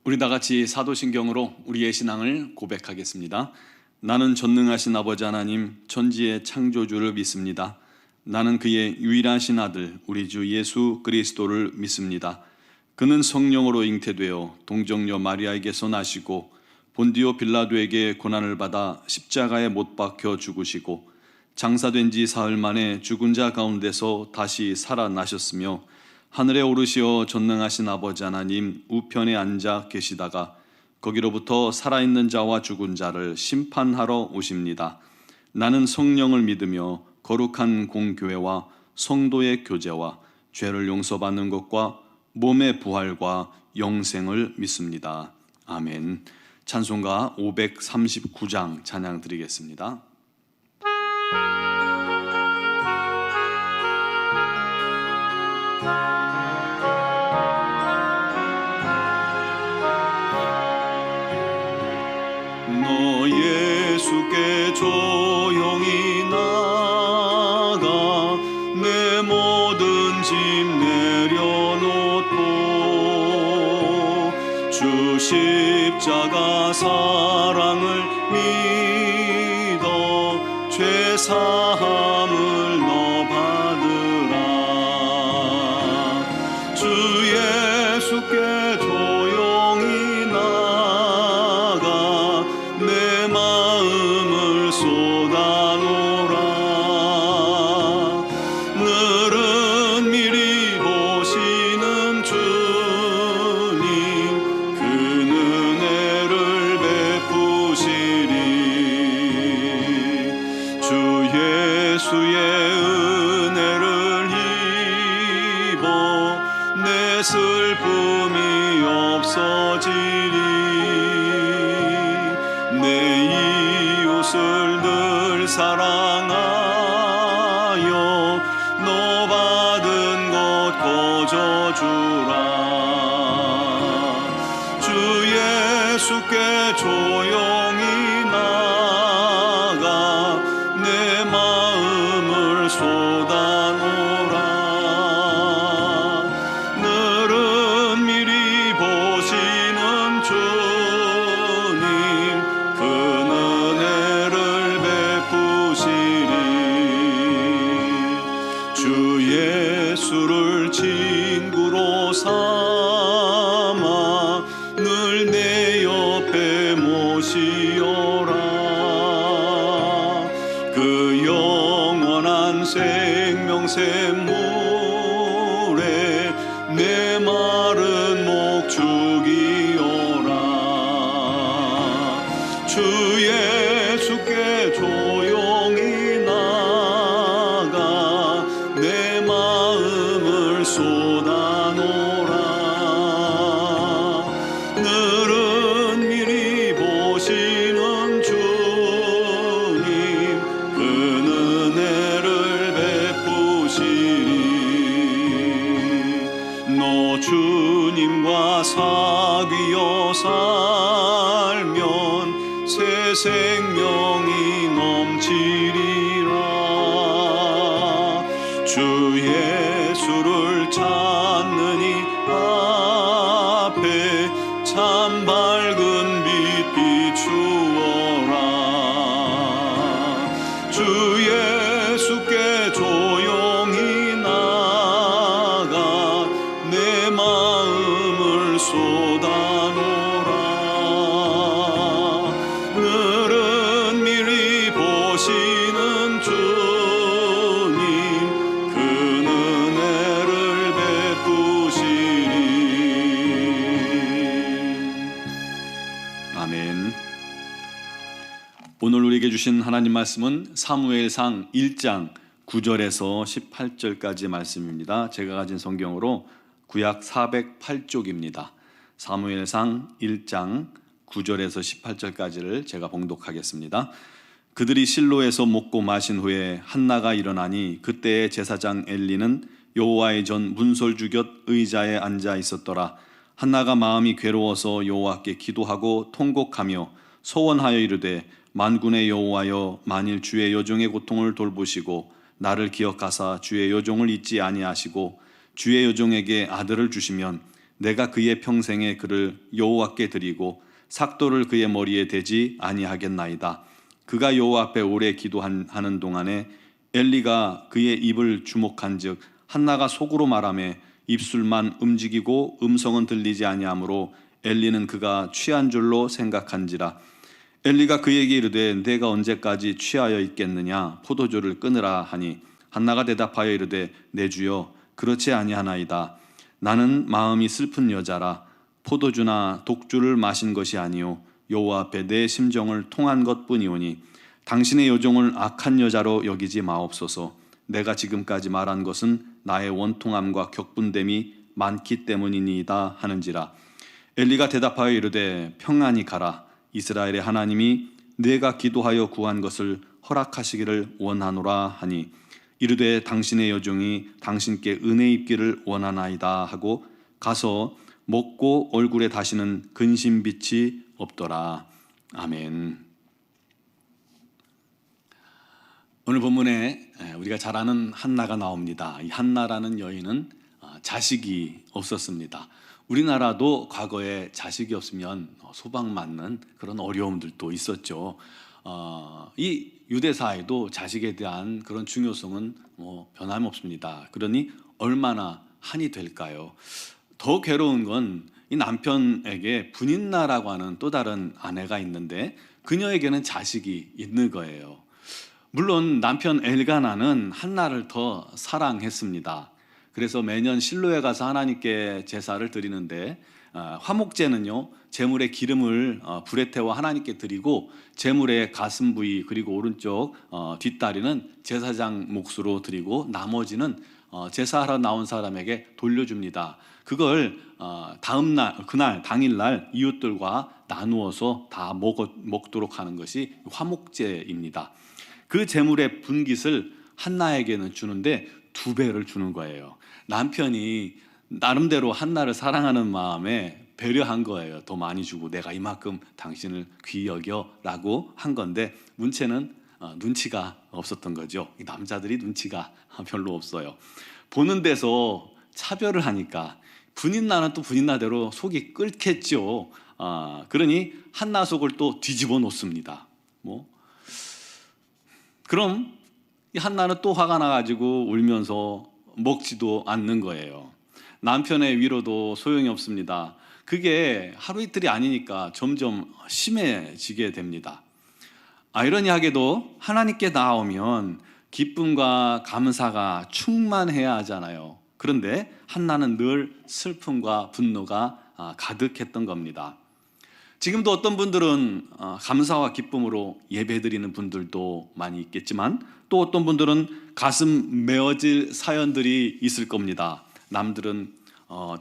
우리 다 같이 사도신경으로 우리의 신앙을 고백하겠습니다. 나는 전능하신 아버지 하나님 천지의 창조주를 믿습니다. 나는 그의 유일하신 아들 우리 주 예수 그리스도를 믿습니다. 그는 성령으로 잉태되어 동정녀 마리아에게서 나시고 본디오 빌라도에게 고난을 받아 십자가에 못 박혀 죽으시고 장사된 지 사흘 만에 죽은 자 가운데서 다시 살아나셨으며 하늘에 오르시어 전능하신 아버지 하나님 우편에 앉아 계시다가 거기로부터 살아있는 자와 죽은 자를 심판하러 오십니다. 나는 성령을 믿으며 거룩한 공교회와 성도의 교제와 죄를 용서받는 것과 몸의 부활과 영생을 믿습니다. 아멘. 찬송가 539장 찬양 드리겠습니다. 너 예수께 조용히 나가 내 모든 짐 내려놓고 주 십자가 사랑을 믿어 죄 사함을 너 받으라. 주 예수께 조용히 나가 내 마음을 쏟아놓으라. 늘은 미리 보시는 주님 그 은혜를 베푸시리. 주 예수의 은혜를 입어 내 슬픔이 없어지리. 내 이웃을 늘 사랑하여 너 받은 것 거저주라. 주 예수께 조용히 나가 내 마음을 쏟아놓으라. 늘은 미리 보시는 주님 그 은혜를 베푸시리. 주 예수를 친구로 삼아 늘 내 옆에 모시오라. 그 영원한 생명샘 물에 내 마른 목 죽이오라. 주 예수께 조용히 나가 내 마음을 쏟아놓으라. 늘은 미리 보시는 주님 그 은혜를 베푸시리. 너 주님과 사귀어 살면 새 생명이 넘치리라. 주 예수를 찾는 이 앞에 참 밝은 빛 비추어라. 주 예수께 조용히 나가 내 마음을 쏟아놓으라. 늘은 미리 보시는 주님 그 은혜를 베푸시리. 아멘. 오늘 우리에게 주신 하나님 말씀은 사무엘상 1장 9절에서 18절까지 말씀입니다. 제가 가진 성경으로 구약 408쪽입니다. 사무엘상 1장 9절에서 18절까지를 제가 봉독하겠습니다. 그들이 실로에서 먹고 마신 후에 한나가 일어나니 그때의 제사장 엘리는 여호와의 전 문설주 곁 의자에 앉아 있었더라. 한나가 마음이 괴로워서 여호와께 기도하고 통곡하며 소원하여 이르되 만군의 여호와여 만일 주의 여종의 고통을 돌보시고 나를 기억하사 주의 여종을 잊지 아니하시고 주의 여종에게 아들을 주시면 내가 그의 평생에 그를 여호와께 드리고 삭도를 그의 머리에 대지 아니하겠나이다. 그가 여호와 앞에 오래 기도하는 동안에 엘리가 그의 입을 주목한즉 한나가 속으로 말하며 입술만 움직이고 음성은 들리지 아니하므로 엘리는 그가 취한 줄로 생각한지라. 엘리가 그에게 이르되 내가 언제까지 취하여 있겠느냐 포도주를 끊으라 하니 한나가 대답하여 이르되 내 주여 그렇지 아니하나이다. 나는 마음이 슬픈 여자라. 포도주나 독주를 마신 것이 아니요 여호와 앞에 내 심정을 통한 것뿐이오니 당신의 여종을 악한 여자로 여기지 마옵소서. 내가 지금까지 말한 것은 나의 원통함과 격분됨이 많기 때문이니이다 하는지라. 엘리가 대답하여 이르되 평안히 가라. 이스라엘의 하나님이 내가 기도하여 구한 것을 허락하시기를 원하노라 하니 이르되 당신의 여종이 당신께 은혜 입기를 원하나이다 하고 가서 먹고 얼굴에 다시는 근심빛이 없더라. 아멘. 오늘 본문에 우리가 잘 아는 한나가 나옵니다. 이 한나라는 여인은 자식이 없었습니다. 우리나라도 과거에 자식이 없으면 소방맞는 그런 어려움들도 있었죠. 이 유대사에도 자식에 대한 그런 중요성은 변함없습니다. 그러니 얼마나 한이 될까요? 더 괴로운 건 이 남편에게 분인나라고 하는 또 다른 아내가 있는데 그녀에게는 자식이 있는 거예요. 물론 남편 엘가나는 한나를 더 사랑했습니다. 그래서 매년 실로에 가서 하나님께 제사를 드리는데 화목제는요 제물의 기름을 불에 태워 하나님께 드리고 제물의 가슴 부위 그리고 오른쪽 뒷다리는 제사장 몫으로 드리고 나머지는 제사하러 나온 사람에게 돌려줍니다. 그걸 다음날 그날 당일날 이웃들과 나누어서 다 먹도록 하는 것이 화목제입니다. 그 제물의 분깃을 한나에게는 주는데 2배를 주는 거예요. 남편이 나름대로 한나를 사랑하는 마음에 배려한 거예요. 더 많이 주고 내가 이만큼 당신을 귀히 여겨라고 한 건데 문체는 눈치가 없었던 거죠. 남자들이 눈치가 별로 없어요. 보는 데서 차별을 하니까 분인나는 또 분인나대로 속이 끓겠죠. 그러니 한나 속을 또 뒤집어 놓습니다. 그럼 이 한나는 또 화가 나가지고 울면서 먹지도 않는 거예요. 남편의 위로도 소용이 없습니다. 그게 하루 이틀이 아니니까 점점 심해지게 됩니다. 아이러니하게도 하나님께 나오면 기쁨과 감사가 충만해야 하잖아요. 그런데 한나는 늘 슬픔과 분노가 가득했던 겁니다. 지금도 어떤 분들은 감사와 기쁨으로 예배드리는 분들도 많이 있겠지만 또 어떤 분들은 가슴 메어질 사연들이 있을 겁니다. 남들은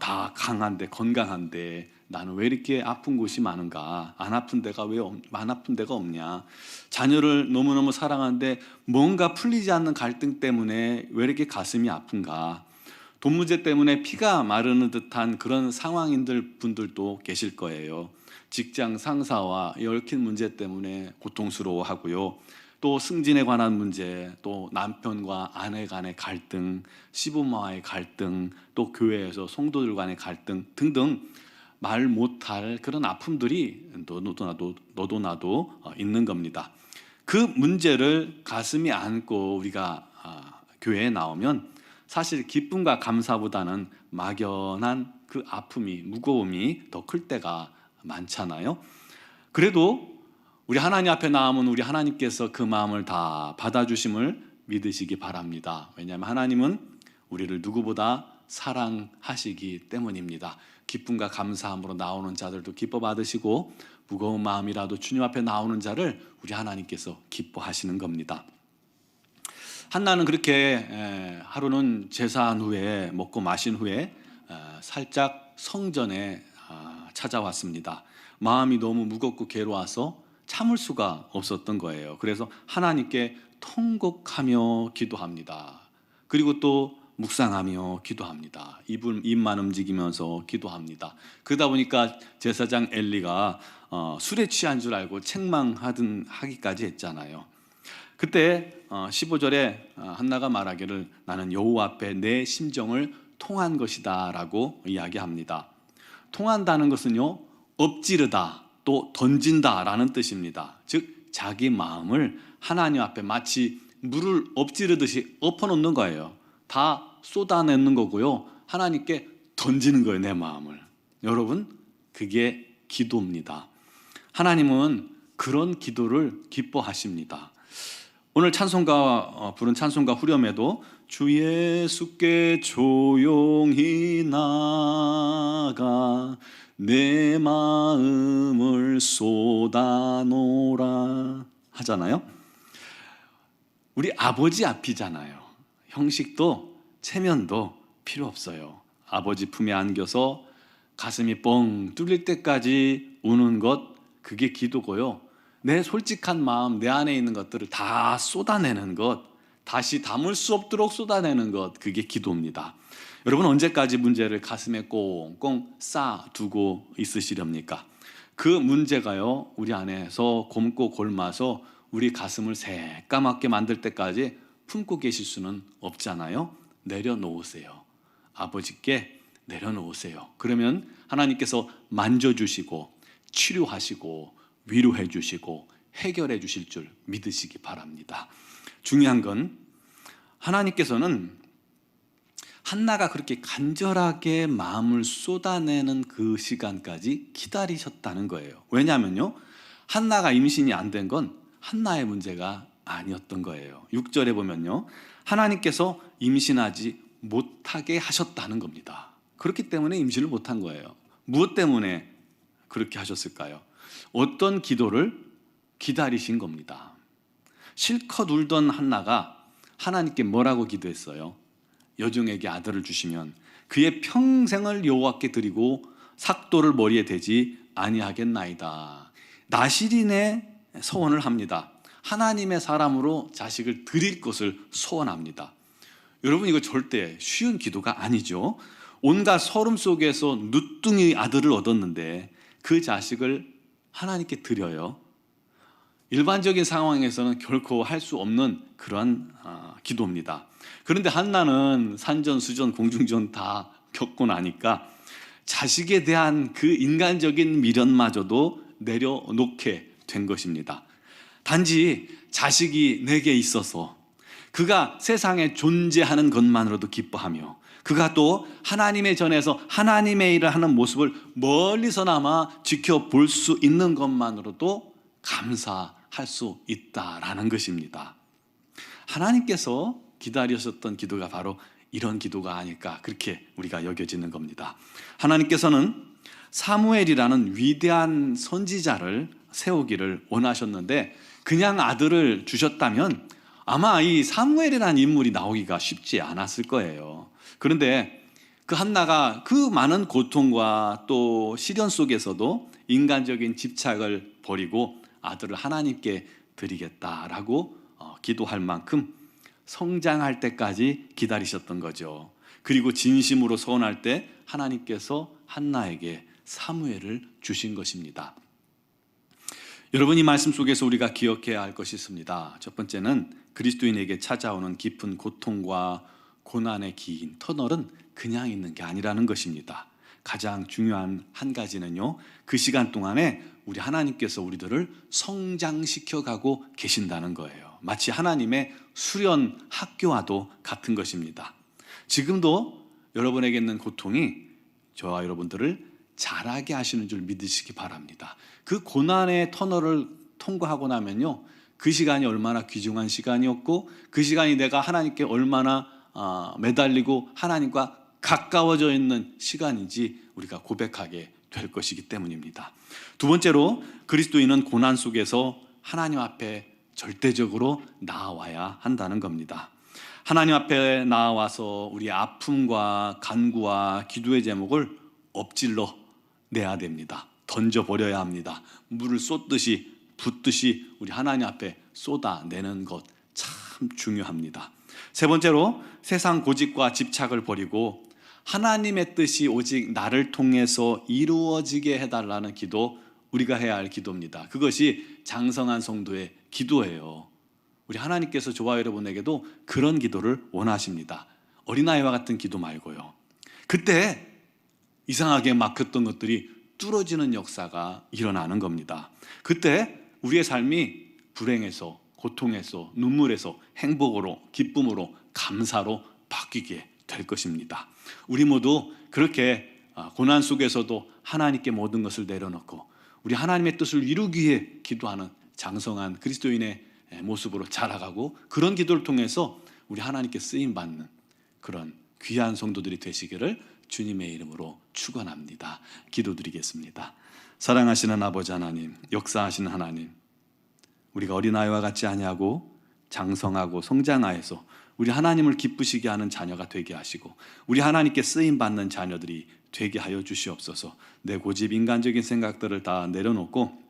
다 강한데 건강한데 나는 왜 이렇게 아픈 곳이 많은가? 안 아픈 데가 왜 안 아픈 데가 없냐? 자녀를 너무너무 사랑하는데 뭔가 풀리지 않는 갈등 때문에 왜 이렇게 가슴이 아픈가? 돈 문제 때문에 피가 마르는 듯한 그런 상황인들 분들도 계실 거예요. 직장 상사와 얽힌 문제 때문에 고통스러워하고요. 또 승진에 관한 문제, 또 남편과 아내 간의 갈등, 시부모와의 갈등, 또 교회에서 성도들 간의 갈등 등등 말 못할 그런 아픔들이 너도 나도 있는 겁니다. 그 문제를 가슴에 안고 우리가 교회에 나오면 사실 기쁨과 감사보다는 막연한 그 아픔이 무거움이 더 클 때가 많잖아요. 그래도 우리 하나님 앞에 나오면 우리 하나님께서 그 마음을 다 받아주심을 믿으시기 바랍니다. 왜냐하면 하나님은 우리를 누구보다 사랑하시기 때문입니다. 기쁨과 감사함으로 나오는 자들도 기뻐 받으시고 무거운 마음이라도 주님 앞에 나오는 자를 우리 하나님께서 기뻐하시는 겁니다. 한나는 그렇게 하루는 제사한 후에 먹고 마신 후에 살짝 성전에 찾아왔습니다. 마음이 너무 무겁고 괴로워서 참을 수가 없었던 거예요. 그래서 하나님께 통곡하며 기도합니다. 그리고 또 묵상하며 기도합니다. 입만 움직이면서 기도합니다. 그러다 보니까 제사장 엘리가 술에 취한 줄 알고 책망하기까지 했잖아요. 그때 15절에 한나가 말하기를 나는 여호와 앞에 내 심정을 통한 것이다 라고 이야기합니다. 통한다는 것은요, 엎지르다, 또 던진다라는 뜻입니다. 즉 자기 마음을 하나님 앞에 마치 물을 엎지르듯이 엎어놓는 거예요. 다 쏟아내는 거고요, 하나님께 던지는 거예요, 내 마음을. 여러분, 그게 기도입니다. 하나님은 그런 기도를 기뻐하십니다. 오늘 찬송가 부른 찬송가 후렴에도 주 예수께 조용히 나가 내 마음을 쏟아놓으라 하잖아요. 우리 아버지 앞이잖아요. 형식도 체면도 필요 없어요. 아버지 품에 안겨서 가슴이 뻥 뚫릴 때까지 우는 것, 그게 기도고요. 내 솔직한 마음, 내 안에 있는 것들을 다 쏟아내는 것, 다시 담을 수 없도록 쏟아내는 것, 그게 기도입니다. 여러분, 언제까지 문제를 가슴에 꽁꽁 쌓아두고 있으시렵니까? 그 문제가요, 우리 안에서 곰고 골마서 우리 가슴을 새까맣게 만들 때까지 품고 계실 수는 없잖아요. 내려놓으세요. 아버지께 내려놓으세요. 그러면 하나님께서 만져주시고 치료하시고 위로해 주시고 해결해 주실 줄 믿으시기 바랍니다. 중요한 건 하나님께서는 한나가 그렇게 간절하게 마음을 쏟아내는 그 시간까지 기다리셨다는 거예요. 왜냐하면요, 한나가 임신이 안 된 건 한나의 문제가 아니었던 거예요. 6절에 보면요, 하나님께서 임신하지 못하게 하셨다는 겁니다. 그렇기 때문에 임신을 못한 거예요. 무엇 때문에 그렇게 하셨을까요? 어떤 기도를 기다리신 겁니다. 실컷 울던 한나가 하나님께 뭐라고 기도했어요? 여종에게 아들을 주시면 그의 평생을 여호와께 드리고 삭도를 머리에 대지 아니하겠나이다. 나실인의 소원을 합니다. 하나님의 사람으로 자식을 드릴 것을 소원합니다. 여러분, 이거 절대 쉬운 기도가 아니죠. 온갖 서름 속에서 누뚱이 아들을 얻었는데 그 자식을 하나님께 드려요. 일반적인 상황에서는 결코 할 수 없는 그런 기도입니다. 그런데 한나는 산전수전 공중전 다 겪고 나니까 자식에 대한 그 인간적인 미련마저도 내려놓게 된 것입니다. 단지 자식이 내게 있어서 그가 세상에 존재하는 것만으로도 기뻐하며 그가 또 하나님의 전에서 하나님의 일을 하는 모습을 멀리서나마 지켜볼 수 있는 것만으로도 감사할 수 있다라는 것입니다. 하나님께서 기다리셨던 기도가 바로 이런 기도가 아닐까, 그렇게 우리가 여겨지는 겁니다. 하나님께서는 사무엘이라는 위대한 선지자를 세우기를 원하셨는데 그냥 아들을 주셨다면 아마 이 사무엘이라는 인물이 나오기가 쉽지 않았을 거예요. 그런데 그 한나가 그 많은 고통과 또 시련 속에서도 인간적인 집착을 버리고 아들을 하나님께 드리겠다라고 기도할 만큼 성장할 때까지 기다리셨던 거죠. 그리고 진심으로 소원할 때 하나님께서 한나에게 사무엘을 주신 것입니다. 여러분, 이 말씀 속에서 우리가 기억해야 할 것이 있습니다. 첫 번째는 그리스도인에게 찾아오는 깊은 고통과 고난의 긴 터널은 그냥 있는 게 아니라는 것입니다. 가장 중요한 한 가지는요, 그 시간 동안에 우리 하나님께서 우리들을 성장시켜 가고 계신다는 거예요. 마치 하나님의 수련 학교와도 같은 것입니다. 지금도 여러분에게 있는 고통이 저와 여러분들을 자라게 하시는 줄 믿으시기 바랍니다. 그 고난의 터널을 통과하고 나면요, 그 시간이 얼마나 귀중한 시간이었고 그 시간이 내가 하나님께 얼마나 매달리고 하나님과 가까워져 있는 시간인지 우리가 고백하게 될 것이기 때문입니다. 두 번째로, 그리스도인은 고난 속에서 하나님 앞에 절대적으로 나아와야 한다는 겁니다. 하나님 앞에 나와서 우리의 아픔과 간구와 기도의 제목을 엎질러 내야 됩니다. 던져버려야 합니다. 물을 쏟듯이 붓듯이 우리 하나님 앞에 쏟아내는 것 참 중요합니다. 세 번째로, 세상 고집과 집착을 버리고 하나님의 뜻이 오직 나를 통해서 이루어지게 해달라는 기도, 우리가 해야 할 기도입니다. 그것이 장성한 성도의 기도예요. 우리 하나님께서 저와 여러분에게도 그런 기도를 원하십니다. 어린아이와 같은 기도 말고요. 그때 이상하게 막혔던 것들이 뚫어지는 역사가 일어나는 겁니다. 그때 우리의 삶이 불행에서, 고통에서, 눈물에서 행복으로, 기쁨으로, 감사로 바뀌게 될 것입니다. 우리 모두 그렇게 고난 속에서도 하나님께 모든 것을 내려놓고 우리 하나님의 뜻을 이루기 위해 기도하는 장성한 그리스도인의 모습으로 자라가고, 그런 기도를 통해서 우리 하나님께 쓰임받는 그런 귀한 성도들이 되시기를 주님의 이름으로 축원합니다. 기도드리겠습니다. 사랑하시는 아버지 하나님, 역사하시는 하나님, 우리가 어린아이와 같지 아니하고 장성하고 성장하여서 우리 하나님을 기쁘시게 하는 자녀가 되게 하시고 우리 하나님께 쓰임받는 자녀들이 되게 하여 주시옵소서. 내 고집 인간적인 생각들을 다 내려놓고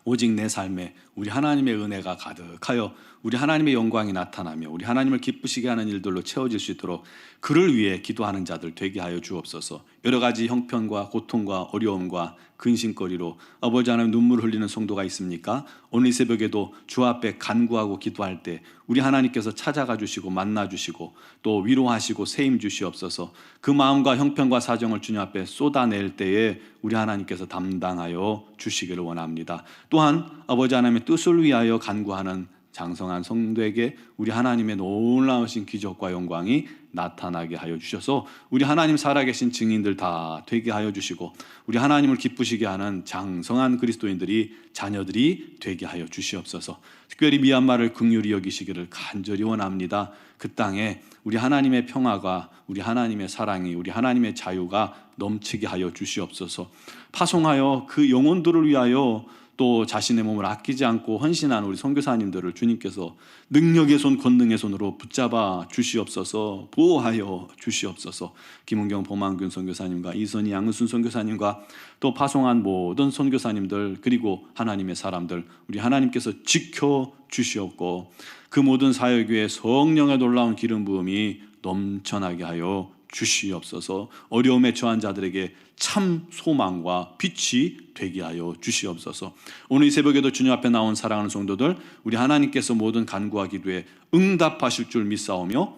오직 내 삶에 우리 하나님의 은혜가 가득하여 우리 하나님의 영광이 나타나며 우리 하나님을 기쁘시게 하는 일들로 채워질 수 있도록 그를 위해 기도하는 자들 되게 하여 주옵소서. 여러 가지 형편과 고통과 어려움과 근심거리로 아버지 하나님 눈물을 흘리는 성도가 있습니까? 오늘 이 새벽에도 주 앞에 간구하고 기도할 때 우리 하나님께서 찾아가 주시고 만나 주시고 또 위로하시고 세임 주시옵소서. 그 마음과 형편과 사정을 주님 앞에 쏟아낼 때에 우리 하나님께서 담당하여 주시기를 원합니다. 또한 아버지 하나님의 뜻을 위하여 간구하는 장성한 성도에게 우리 하나님의 놀라우신 기적과 영광이 나타나게 하여 주셔서 우리 하나님 살아계신 증인들 다 되게 하여 주시고 우리 하나님을 기쁘시게 하는 장성한 그리스도인들이, 자녀들이 되게 하여 주시옵소서. 특별히 미얀마를 긍휼히 여기시기를 간절히 원합니다. 그 땅에 우리 하나님의 평화가, 우리 하나님의 사랑이, 우리 하나님의 자유가 넘치게 하여 주시옵소서. 파송하여 그 영혼들을 위하여 또 자신의 몸을 아끼지 않고 헌신한 우리 선교사님들을 주님께서 능력의 손, 권능의 손으로 붙잡아 주시옵소서. 보호하여 주시옵소서. 김은경, 보만균 선교사님과 이선희, 양은순 선교사님과 또 파송한 모든 선교사님들, 그리고 하나님의 사람들 우리 하나님께서 지켜 주시옵고 그 모든 사역에 성령의 놀라운 기름 부음이 넘쳐나게 하여 주시옵소서. 어려움에 처한 자들에게 참 소망과 빛이 되게 하여 주시옵소서. 오늘 이 새벽에도 주님 앞에 나온 사랑하는 성도들, 우리 하나님께서 모든 간구와 기도에 응답하실 줄 믿사오며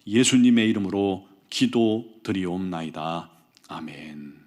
예수님의 이름으로 기도드리옵나이다. 아멘.